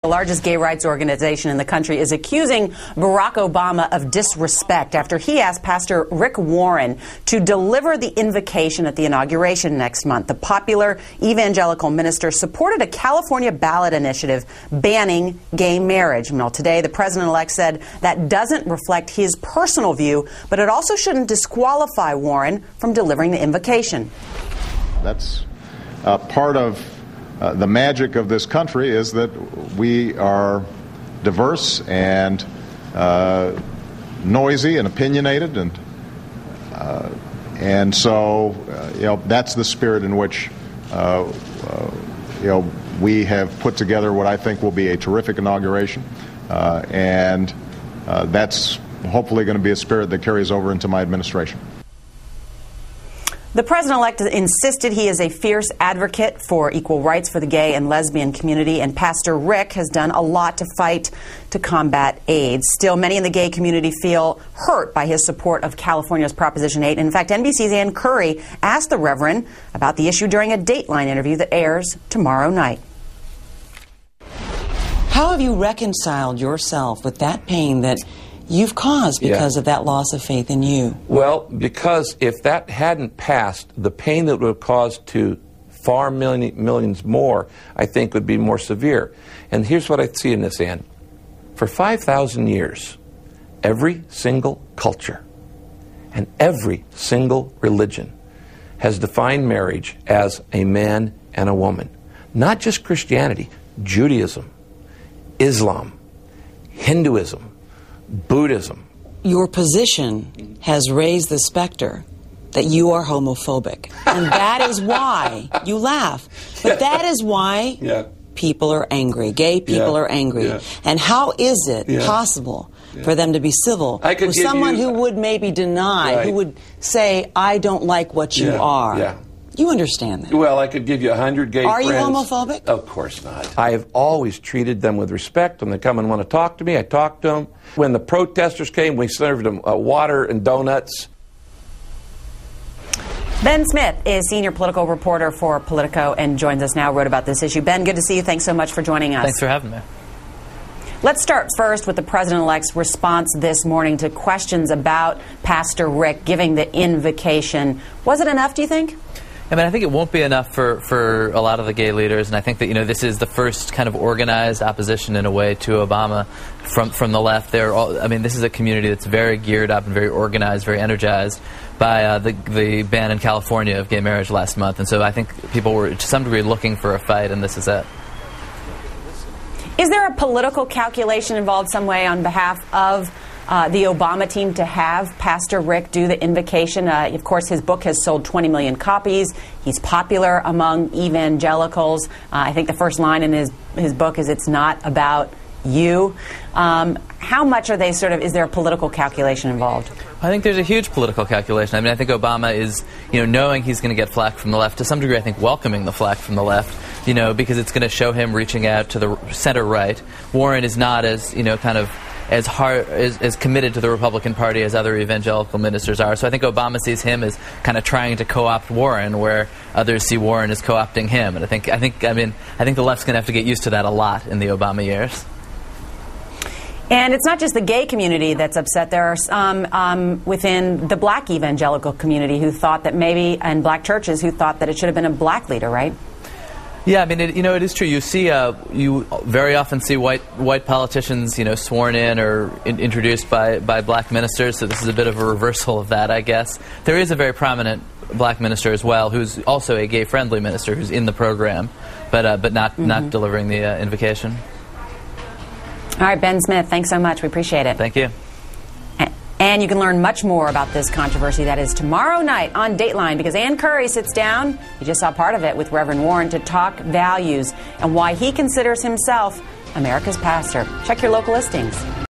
The largest gay rights organization in the country is accusing Barack Obama of disrespect after he asked Pastor Rick Warren to deliver the invocation at the inauguration next month. The popular evangelical minister supported a California ballot initiative banning gay marriage. Well, today, the president-elect said that doesn't reflect his personal view, but it also shouldn't disqualify Warren from delivering the invocation. That's part of the magic of this country is that we are diverse and noisy and opinionated, and so that's the spirit in which we have put together what I think will be a terrific inauguration, and that's hopefully going to be a spirit that carries over into my administration. The president-elect insisted he is a fierce advocate for equal rights for the gay and lesbian community, and Pastor Rick has done a lot to fight to combat AIDS. Still, many in the gay community feel hurt by his support of California's Proposition 8. In fact, NBC's Ann Curry asked the Reverend about the issue during a Dateline interview that airs tomorrow night. How have you reconciled yourself with that pain that you've caused because of that loss of faith in you? Well, because if that hadn't passed, the pain that it would have caused to far millions more, I think, would be more severe. And here's what I see in this, Ann. For 5,000 years, every single culture and every single religion has defined marriage as a man and a woman. Not just Christianity, Judaism, Islam, Hinduism, Buddhism. Your position has raised the specter that you are homophobic. And that is why you laugh. But that is why people are angry. Gay people are angry. And how is it possible for them to be civil with someone who would maybe deny, who would say, I don't like what you are? You understand that. Well, I could give you 100 gay friends. Are you homophobic? Of course not. I have always treated them with respect. When they come and want to talk to me, I talk to them. When the protesters came, we served them water and donuts. Ben Smith is senior political reporter for Politico and joins us now, wrote about this issue. Ben, good to see you. Thanks so much for joining us. Thanks for having me. Let's start first with the president-elect's response this morning to questions about Pastor Rick giving the invocation. Was it enough, do you think? I mean, I think it won't be enough for a lot of the gay leaders, and I think that, this is the first kind of organized opposition in a way to Obama from the left. This is a community that's very geared up and very organized, very energized by the ban in California of gay marriage last month, and so I think people were to some degree looking for a fight, and this is it. Is there a political calculation involved some way on behalf of the Obama team to have Pastor Rick do the invocation? Of course, his book has sold 20 million copies. He's popular among evangelicals. I think the first line in his book is, "It's not about you." How much are they is there a political calculation involved? I think there's a huge political calculation. I mean, I think Obama is, knowing he's going to get flack from the left, to some degree I think welcoming the flack from the left, because it's going to show him reaching out to the center right. Warren is not as, as committed to the Republican Party as other evangelical ministers are. So I think Obama sees him as kind of trying to co-opt Warren, where others see Warren as co-opting him. And I think the left's going to have to get used to that a lot in the Obama years. And it's not just the gay community that's upset. There are some within the black evangelical community who thought that maybe, and black churches who thought that it should have been a black leader, right? Yeah, I mean, it is true. You see, you very often see white politicians, sworn in or introduced by black ministers. So this is a bit of a reversal of that, I guess. There is a very prominent black minister as well, who's also a gay-friendly minister, who's in the program, but not delivering the invocation. All right, Ben Smith, thanks so much. We appreciate it. Thank you. And you can learn much more about this controversy. That is tomorrow night on Dateline, because Ann Curry sits down, you just saw part of it, with Reverend Warren to talk values and why he considers himself America's pastor. Check your local listings.